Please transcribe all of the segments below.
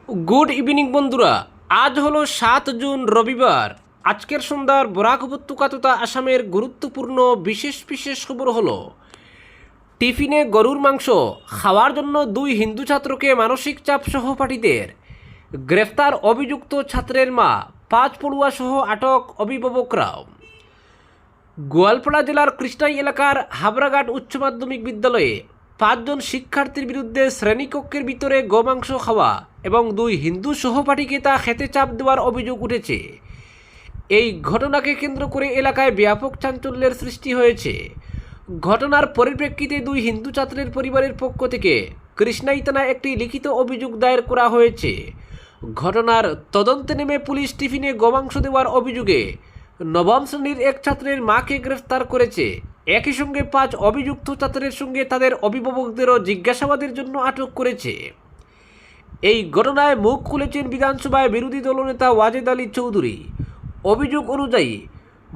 Good evening বন্ধুরা। আজ হলো 7 জুন রবিবার। আজকের সন্ধ্যার বরাক উপত্যকা তথা আসামের গুরুত্বপূর্ণ বিশেষ বিশেষ খবর হলো টিফিনে গরুর মাংস খাওয়ার জন্য 2 হিন্দু ছাত্রকে মানসিক চাপ সহপাঠীদের, গ্রেফতার অভিযুক্ত ছাত্রের মা, 5 পড়ুয়া সহ আটক অভিভাবকরাও। গোয়ালপাড়া জেলার কৃষ্ণাই এলাকার হাবড়াঘাট উচ্চ মাধ্যমিক বিদ্যালয়ে 5 জন শিক্ষার্থীর বিরুদ্ধে শ্রেণীকক্ষের ভিতরে গোমাংস খাওয়া এবং 2 হিন্দু সহপাঠীকে তা খেতে চাপ দেওয়ার অভিযোগ উঠেছে। এই ঘটনাকে কেন্দ্র করে এলাকায় ব্যাপক চাঞ্চল্যের সৃষ্টি হয়েছে। ঘটনার পরিপ্রেক্ষিতে 2 হিন্দু ছাত্রের পরিবারের পক্ষ থেকে কৃষ্ণাই থানায় একটি লিখিত অভিযোগ দায়ের করা হয়েছে। ঘটনার তদন্তে নেমে পুলিশ টিফিনে গোমাংস দেওয়ার অভিযোগে নবম শ্রেণীর এক ছাত্রের মাকে গ্রেফতার করেছে। একই সঙ্গে 5 অভিযুক্ত ছাত্রের সঙ্গে তাদের অভিভাবকদেরও জিজ্ঞাসাবাদের জন্য আটক করেছে। এই ঘটনায় মুখ খুলেছেন বিধানসভায় বিরোধী দলনেতা ওয়াজেদ আলী চৌধুরী। অভিযোগ অনুযায়ী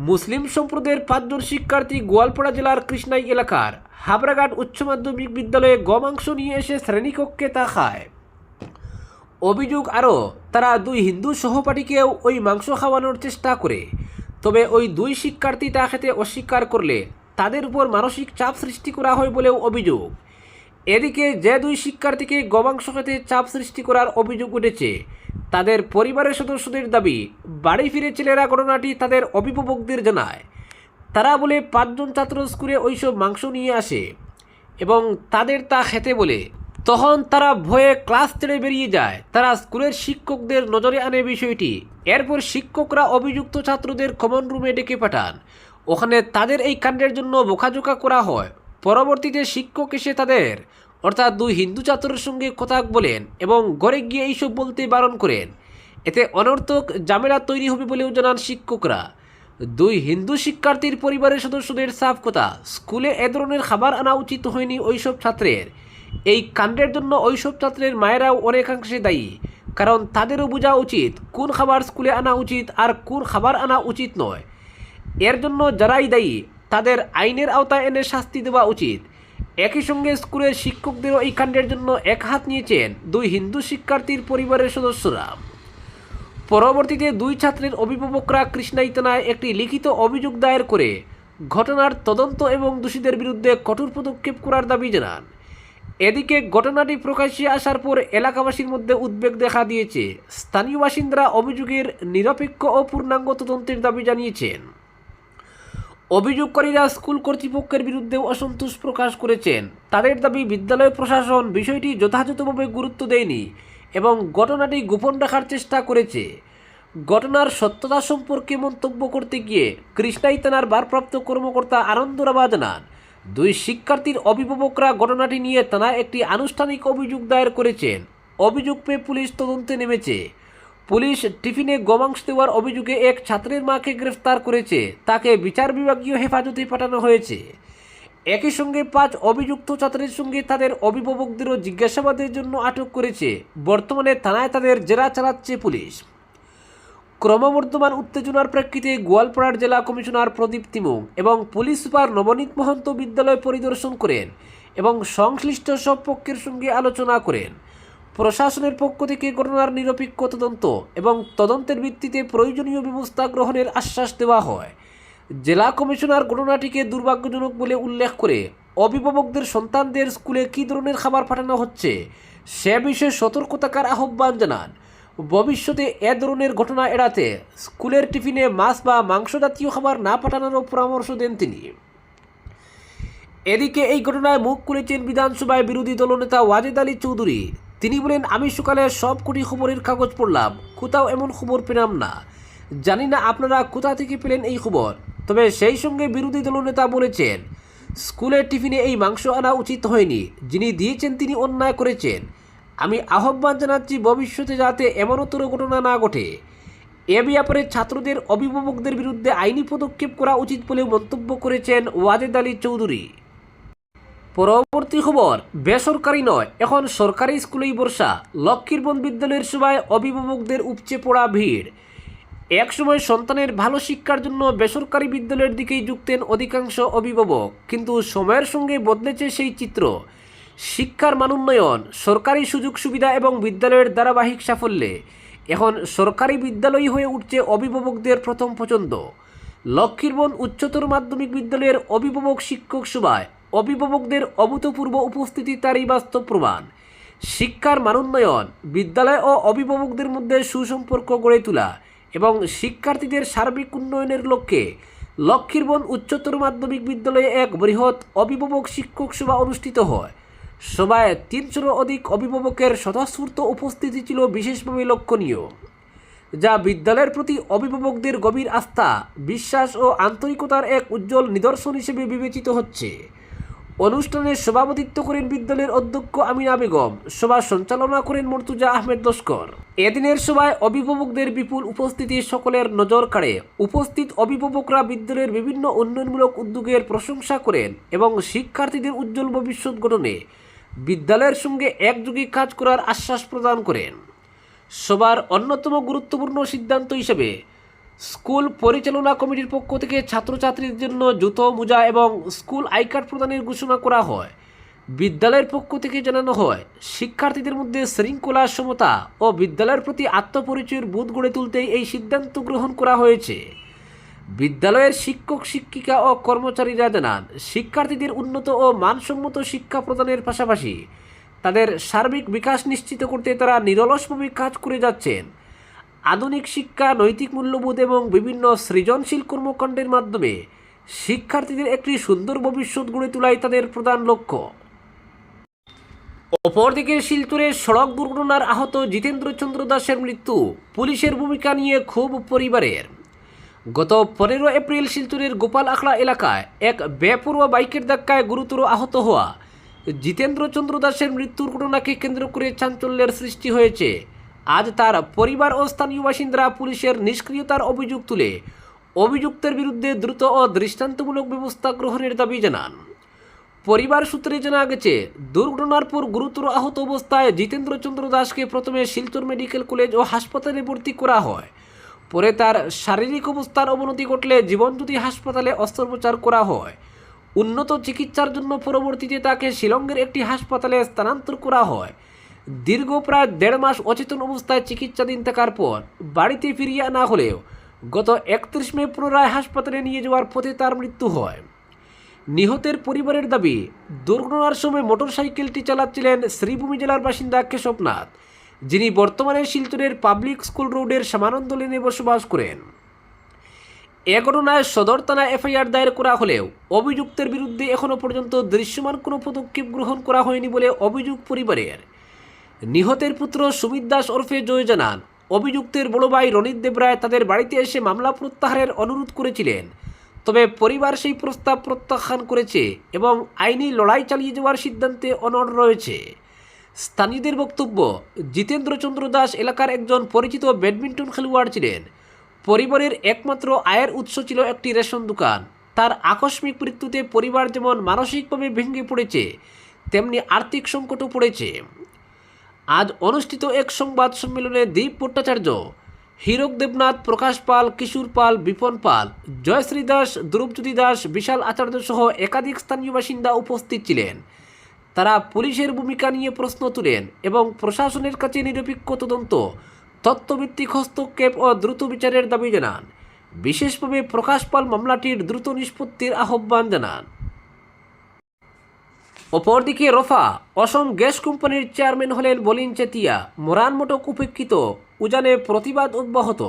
মুসলিম সম্প্রদায়ের 5 জন শিক্ষার্থী গোয়ালপাড়া জেলার কৃষ্ণাই এলাকার হাবড়াঘাট উচ্চ মাধ্যমিক বিদ্যালয়ে গোমাংস নিয়ে এসে শ্রেণীকক্ষে তা খায়। অভিযোগ আরও, তারা 2 হিন্দু সহপাঠীকেও ওই মাংস খাওয়ানোর চেষ্টা করে, তবে ওই 2 শিক্ষার্থী তা খেতে অস্বীকার করলে তাদের উপর মানসিক চাপ সৃষ্টি করা হয় বলেও অভিযোগ। এদিকে যে 2 শিক্ষার্থীকে গোমাংস খেতে চাপ সৃষ্টি করার অভিযোগ উঠেছে, তাদের পরিবারের সদস্যদের দাবি বাড়ি ফিরে ছেলেরা ঘটনাটি তাদের অভিভাবকদের জানায়। তারা বলে 5 জন ছাত্র স্কুলে ওইসব মাংস নিয়ে আসে এবং তাদের তা খেতে বলে, তখন তারা ভয়ে ক্লাস ছেড়ে বেরিয়ে যায়। তারা স্কুলের শিক্ষকদের নজরে আনে বিষয়টি। এরপর শিক্ষকরা অভিযুক্ত ছাত্রদের কমন রুমে ডেকে পাঠান। ওখানে তাদের এই কাণ্ডের জন্য বোকাঝোকা করা হয়। পরবর্তীতে শিক্ষক এসে তাদের অর্থাৎ 2 হিন্দু ছাত্রের সঙ্গে কথা বলেন এবং ঘরে গিয়ে এইসব বলতে বারণ করেন। এতে অনর্থক ঝামেলা তৈরি হবে বলেও জানান শিক্ষকরা। 2 হিন্দু শিক্ষার্থীর পরিবারের সদস্যদের সাফ কথা, স্কুলে এ ধরনের খাবার আনা উচিত হয়নি ওইসব ছাত্রের। এই কাণ্ডের জন্য ওইসব ছাত্রের মায়েরাও অনেকাংশে দায়ী, কারণ তাদেরও বোঝা উচিত কোন খাবার স্কুলে আনা উচিত আর কোন খাবার আনা উচিত নয়। এর জন্য যারাই দায়ী তাদের আইনের আওতায় এনে শাস্তি দেওয়া উচিত। একই সঙ্গে স্কুলের শিক্ষকদেরও এই কাণ্ডের জন্য এক হাত নিয়েছেন 2 হিন্দু শিক্ষার্থীর পরিবারের সদস্যরা। পরবর্তীতে 2 ছাত্রের অভিভাবকরা কৃষ্ণাই থানায় একটি লিখিত অভিযোগ দায়ের করে ঘটনার তদন্ত এবং দোষীদের বিরুদ্ধে কঠোর পদক্ষেপ করার দাবি জানান। এদিকে ঘটনাটি প্রকাশ্যে আসার পর এলাকাবাসীর মধ্যে উদ্বেগ দেখা দিয়েছে। স্থানীয় বাসিন্দারা অভিযোগের নিরপেক্ষ ও পূর্ণাঙ্গ তদন্তের দাবি জানিয়েছেন। অভিযোগকারীরা স্কুল কর্তৃপক্ষের বিরুদ্ধেও অসন্তোষ প্রকাশ করেছেন। তাদের দাবি বিদ্যালয় প্রশাসন বিষয়টি যথাযথভাবে গুরুত্ব দেয়নি এবং ঘটনাটি গোপন রাখার চেষ্টা করেছে। ঘটনার সত্যতা সম্পর্কে মন্তব্য করতে গিয়ে কৃষ্ণাই থানার ভারপ্রাপ্ত কর্মকর্তা আনন্দ রাভা জানান, 2 শিক্ষার্থীর অভিভাবকরা ঘটনাটি নিয়ে থানায় একটি আনুষ্ঠানিক অভিযোগ দায়ের করেছেন। অভিযোগ পেয়ে পুলিশ তদন্তে নেমেছে। পুলিশ টিফিনে গোমাংস দেওয়ার অভিযোগে এক ছাত্রের মাকে গ্রেফতার করেছে। তাকে বিচার বিভাগীয় হেফাজতে পাঠানো হয়েছে। একই সঙ্গে 5 অভিযুক্ত ছাত্রের সঙ্গে তাদের অভিভাবকদেরও জিজ্ঞাসাবাদের জন্য আটক করেছে। বর্তমানে থানায় তাদের জেরা চালাচ্ছে পুলিশ। ক্রমবর্ধমান উত্তেজনার প্রেক্ষিতে গোয়ালপাড়ার জেলা কমিশনার প্রদীপ তিমুং এবং পুলিশ সুপার নবনীত মহন্ত বিদ্যালয় পরিদর্শন করেন এবং সংশ্লিষ্ট সব পক্ষের সঙ্গে আলোচনা করেন। প্রশাসনের পক্ষ থেকে ঘটনার নিরপেক্ষ তদন্ত এবং তদন্তের ভিত্তিতে প্রয়োজনীয় ব্যবস্থা গ্রহণের আশ্বাস দেওয়া হয়। জেলা কমিশনার ঘটনাটিকে দুর্ভাগ্যজনক বলে উল্লেখ করে অভিভাবকদের সন্তানদের স্কুলে কী ধরনের খাবার পাঠানো হচ্ছে সে বিষয়ে সতর্ক থাকার আহ্বান জানান। ভবিষ্যতে এ ধরনের ঘটনা এড়াতে স্কুলের টিফিনে মাছ বা মাংস জাতীয় খাবার না পাঠানোরও পরামর্শ দেন তিনি। এদিকে এই ঘটনায় মুখ খুলেছেন বিধানসভায় বিরোধী দলনেতা ওয়াজেদ আলী চৌধুরী। তিনি বলেন, আমি সকালে সব কোটি খবরের কাগজ পড়লাম, কোথাও এমন খবর পেলাম না। জানি না আপনারা কোথা থেকে পেলেন এই খবর। তবে সেই সঙ্গে বিরোধী দলনেতা বলেছেন, স্কুলের টিফিনে এই মাংস আনা উচিত হয়নি। যিনি দিয়েছেন তিনি অন্যায় করেছেন। আমি আহ্বান জানাচ্ছি ভবিষ্যতে যাতে এমনতর ঘটনা না ঘটে। এ ব্যাপারে ছাত্রদের অভিভাবকদের বিরুদ্ধে আইনি পদক্ষেপ করা উচিত বলে মন্তব্য করেছেন ওয়াজেদ আলী চৌধুরী। পরবর্তী খবর, বেসরকারি নয় এখন সরকারি স্কুলেই বর্ষা। লক্ষ্মীরবন বিদ্যালয়ের সভায় অভিভাবকদের উপচে পড়া ভিড়। একসময় সন্তানের ভালো শিক্ষার জন্য বেসরকারি বিদ্যালয়ের দিকেই ঝুঁকতেন অধিকাংশ অভিভাবক, কিন্তু সময়ের সঙ্গে বদলেছে সেই চিত্র। শিক্ষার মান উন্নয়ন, সরকারি সুযোগ সুবিধা এবং বিদ্যালয়ের ধারাবাহিক সাফল্যে এখন সরকারি বিদ্যালয় হয়ে উঠছে অভিভাবকদের প্রথম পছন্দ। লক্ষ্মীরবন উচ্চতর মাধ্যমিক বিদ্যালয়ের অভিভাবক শিক্ষক সভায় অভিভাবকদের অভূতপূর্ব উপস্থিতি তারই বাস্তব প্রমাণ। শিক্ষার মান উন্নয়ন, বিদ্যালয় ও অভিভাবকদের মধ্যে সুসম্পর্ক গড়ে তোলা এবং শিক্ষার্থীদের সার্বিক উন্নয়নের লক্ষ্যে লক্ষ্মীরবন উচ্চতর মাধ্যমিক বিদ্যালয়ে এক বৃহৎ অভিভাবক শিক্ষক সভা অনুষ্ঠিত হয়। সভায় 300-র অধিক অভিভাবকের স্বতঃস্ফূর্ত উপস্থিতি ছিল বিশেষভাবে লক্ষণীয়, যা বিদ্যালয়ের প্রতি অভিভাবকদের গভীর আস্থা, বিশ্বাস ও আন্তরিকতার এক উজ্জ্বল নিদর্শন হিসেবে বিবেচিত হচ্ছে। অনুষ্ঠানে সভাপতিত্ব করেন বিদ্যালয়ের অধ্যক্ষ আমিনা বেগম, সভা সঞ্চালনা করেন মর্তুজা আহমেদ লস্কর। এদিনের সভায় অভিভাবকদের বিপুল উপস্থিতি সকলের নজর কাড়ে। উপস্থিত অভিভাবকরা বিদ্যালয়ের বিভিন্ন উন্নয়নমূলক উদ্যোগের প্রশংসা করেন এবং শিক্ষার্থীদের উজ্জ্বল ভবিষ্যৎ গঠনে বিদ্যালয়ের সঙ্গে একযোগে কাজ করার আশ্বাস প্রদান করেন। সবার অন্যতম গুরুত্বপূর্ণ সিদ্ধান্ত হিসেবে স্কুল পরিচালনা কমিটির পক্ষ থেকে ছাত্রছাত্রীদের জন্য জুতো, মোজা এবং স্কুল আই কার্ড প্রদানের ঘোষণা করা হয়। বিদ্যালয়ের পক্ষ থেকে জানানো হয়, শিক্ষার্থীদের মধ্যে শৃঙ্খলা, সমতা ও বিদ্যালয়ের প্রতি আত্মপরিচয়ের বোধ গড়ে তুলতেই এই সিদ্ধান্ত গ্রহণ করা হয়েছে। বিদ্যালয়ের শিক্ষক, শিক্ষিকা ও কর্মচারীরা জানান, শিক্ষার্থীদের উন্নত ও মানসম্মত শিক্ষা প্রদানের পাশাপাশি তাদের সার্বিক বিকাশ নিশ্চিত করতে তারা নিরলসভাবে কাজ করে যাচ্ছেন। আধুনিক শিক্ষা, নৈতিক মূল্যবোধ এবং বিভিন্ন সৃজনশীল কর্মকাণ্ডের মাধ্যমে শিক্ষার্থীদের একটি সুন্দর ভবিষ্যৎ গড়ে তোলাই তাদের প্রধান লক্ষ্য। অপরদিকে শিলচরে সড়ক দুর্ঘটনার আহত জিতেন্দ্র চন্দ্র দাসের মৃত্যু, পুলিশের ভূমিকা নিয়ে ক্ষোভ পরিবারের। গত 15 এপ্রিল শিলচরের গোপাল আখড়া এলাকায় এক বেপরোয়া বাইকের ধাক্কায় গুরুতর আহত হওয়া জিতেন্দ্র চন্দ্র দাসের মৃত্যুর ঘটনাকে কেন্দ্র করে চাঞ্চল্যের সৃষ্টি হয়েছে। আজ তার পরিবার ও স্থানীয় বাসিন্দারা পুলিশের নিষ্ক্রিয়তার অভিযোগ তুলে অভিযুক্তের বিরুদ্ধে দ্রুত ও দৃষ্টান্তমূলক ব্যবস্থা গ্রহণের দাবি জানান। পরিবার সূত্রে জানা গেছে, দুর্ঘটনার পর গুরুতর আহত অবস্থায় জিতেন্দ্র চন্দ্র দাসকে প্রথমে শিলচর মেডিকেল কলেজ ও হাসপাতালে ভর্তি করা হয়। পরে তার শারীরিক অবস্থার অবনতি ঘটলে জীবনজ্যোতি হাসপাতালে অস্ত্রোপচার করা হয়। উন্নত চিকিৎসার জন্য পরবর্তীতে তাকে শিলংয়ের একটি হাসপাতালে স্থানান্তর করা হয়। দীর্ঘ প্রায় 1.5 মাস অচেতন অবস্থায় চিকিৎসাধীন থাকার পর বাড়িতে ফিরিয়ে আনা হলেও গত 31 মে পুনরায় হাসপাতালে নিয়ে যাওয়ার পথে তার মৃত্যু হয়। নিহতের পরিবারের দাবি, দুর্ঘটনার সময় মোটরসাইকেলটি চালাচ্ছিলেন শ্রীভূমি জেলার বাসিন্দা কেশবনাথ, যিনি বর্তমানে শিলচরের পাবলিক স্কুল রোডের সমানন্দ লেনে বসবাস করেন। এ ঘটনায় সদর থানায় এফআইআর দায়ের করা হলেও অভিযুক্তের বিরুদ্ধে এখনও পর্যন্ত দৃশ্যমান কোনো পদক্ষেপ গ্রহণ করা হয়নি বলে অভিযোগ পরিবারের। নিহতের পুত্র সুমিত দাস ওরফে জয় জানান, অভিযুক্তের বড় ভাই রনিত দেবরায় তাদের বাড়িতে এসে মামলা প্রত্যাহারের অনুরোধ করেছিলেন, তবে পরিবার সেই প্রস্তাব প্রত্যাখ্যান করেছে এবং আইনি লড়াই চালিয়ে যাওয়ার সিদ্ধান্তে অনড় রয়েছে। স্থানীয়দের বক্তব্য, জিতেন্দ্র চন্দ্র দাস এলাকার একজন পরিচিত ব্যাডমিন্টন খেলোয়াড় ছিলেন। পরিবারের একমাত্র আয়ের উৎস ছিল একটি রেশন দোকান। তার আকস্মিক মৃত্যুতে পরিবার যেমন মানসিকভাবে ভেঙে পড়েছে, তেমনি আর্থিক সংকটও পড়েছে। আজ অনুষ্ঠিত এক সংবাদ সম্মেলনে দীপ ভট্টাচার্য, হীরক দেবনাথ, প্রকাশ পাল, কিশোর পাল, বিপন পাল, জয়শ্রী দাস, ধ্রুবজ্যোতি দাস, বিশাল আচার্য সহ একাধিক স্থানীয় বাসিন্দা উপস্থিত ছিলেন। তারা পুলিশের ভূমিকা নিয়ে প্রশ্ন তুলেন এবং প্রশাসনের কাছে নিরপেক্ষ তদন্ত, তথ্যভিত্তিক হস্তক্ষেপ ও দ্রুত বিচারের দাবি জানান। বিশেষভাবে প্রকাশ পাল মামলাটির দ্রুত নিষ্পত্তির আহ্বান জানান। অপরদিকে রফা, অসম গ্যাস কোম্পানির চেয়ারম্যান হলেন বলিন চেতিয়া, মরাণ মটক উপেক্ষিত, উজানে প্রতিবাদ অব্যাহত।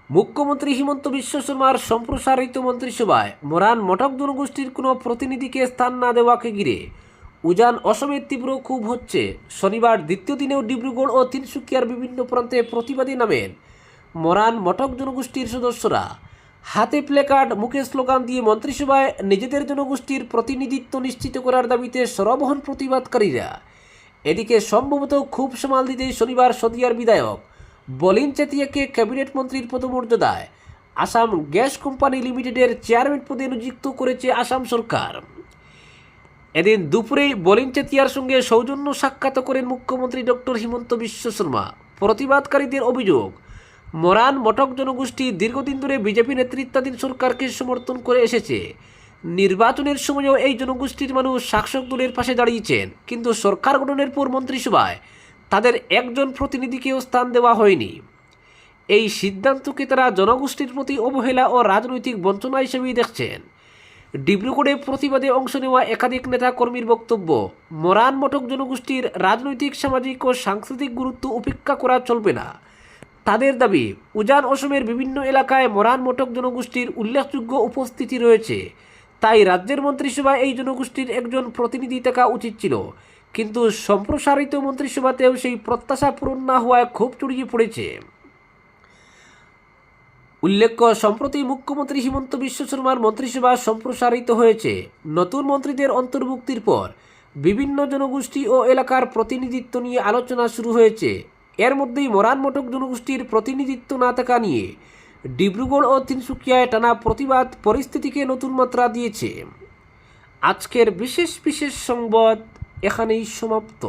মুখ্যমন্ত্রী হিমন্ত বিশ্ব শর্মার সম্প্রসারিত মন্ত্রিসভায় মরাণ মটক জনগোষ্ঠীর কোনো প্রতিনিধিকে স্থান না দেওয়াকে ঘিরে উজান অসমের তীব্র ক্ষোভ হচ্ছে। শনিবার দ্বিতীয় দিনেও ডিব্রুগড় ও তিনসুকিয়ার বিভিন্ন প্রান্তে প্রতিবাদী নামেন মরাণ মটক জনগোষ্ঠীর সদস্যরা। হাতে প্লেকার্ড, মুখে স্লোগান দিয়ে মন্ত্রিসভায় নিজেদের জনগোষ্ঠীর প্রতিনিধিত্ব নিশ্চিত করার দাবিতে সরবহন প্রতিবাদকারীরা। এদিকে সম্ভবত ক্ষোভ সামাল দিতেই শনিবার সদিয়ার বিধায়ক বলিন চেতিয়াকে ক্যাবিনেট মন্ত্রীর পদমর্যাদায় আসাম গ্যাস কোম্পানি লিমিটেডের চেয়ারম্যান পদে নিযুক্ত করেছে আসাম সরকার। এদিন দুপুরেই বলিন চেতিয়ার সঙ্গে সৌজন্য সাক্ষাৎ করেন মুখ্যমন্ত্রী ডক্টর হিমন্ত বিশ্ব শর্মা। প্রতিবাদকারীদের অভিযোগ, মরাণ মটক জনগোষ্ঠী দীর্ঘদিন ধরে বিজেপি নেতৃত্বাধীন সরকারকে সমর্থন করে এসেছে, নির্বাচনের সময়ও এই জনগোষ্ঠীর মানুষ শাসক দলের পাশে দাঁড়িয়েছেন, কিন্তু সরকার গঠনের পর মন্ত্রিসভায় তাদের একজন প্রতিনিধিকেও স্থান দেওয়া হয়নি। এই সিদ্ধান্তকে তারা জনগোষ্ঠীর প্রতি অবহেলা ও রাজনৈতিক বঞ্চনা হিসেবেই দেখছেন। ডিব্রুগড়ে প্রতিবাদে অংশ নেওয়া একাধিক নেতা কর্মীর বক্তব্য, মরান মটক জনগোষ্ঠীর রাজনৈতিক, সামাজিক ও সাংস্কৃতিক গুরুত্ব উপেক্ষা করা চলবে না। তাদের দাবি, উজান অসমের বিভিন্ন এলাকায় মরান মটক জনগোষ্ঠীর উল্লেখযোগ্য উপস্থিতি রয়েছে, তাই রাজ্যের মন্ত্রিসভায় এই জনগোষ্ঠীর একজন প্রতিনিধি থাকা উচিত ছিল। কিন্তু সম্প্রসারিত মন্ত্রিসভাতেও সেই প্রত্যাশা পূরণ না হওয়ায় ক্ষোভ ছড়িয়ে পড়েছে। উল্লেখ্য, সম্প্রতি মুখ্যমন্ত্রী হিমন্ত বিশ্ব শর্মার মন্ত্রিসভা সম্প্রসারিত হয়েছে। নতুন মন্ত্রীদের অন্তর্ভুক্তির পর বিভিন্ন জনগোষ্ঠী ও এলাকার প্রতিনিধিত্ব নিয়ে আলোচনা শুরু হয়েছে। এর মধ্যেই মরান মটক জনগোষ্ঠীর প্রতিনিধিত্ব না থাকা নিয়ে ডিব্রুগড় ও তিনসুকিয়ায় টানা প্রতিবাদ পরিস্থিতিকে নতুন মাত্রা দিয়েছে। আজকের বিশেষ সংবাদ এখানেই সমাপ্ত।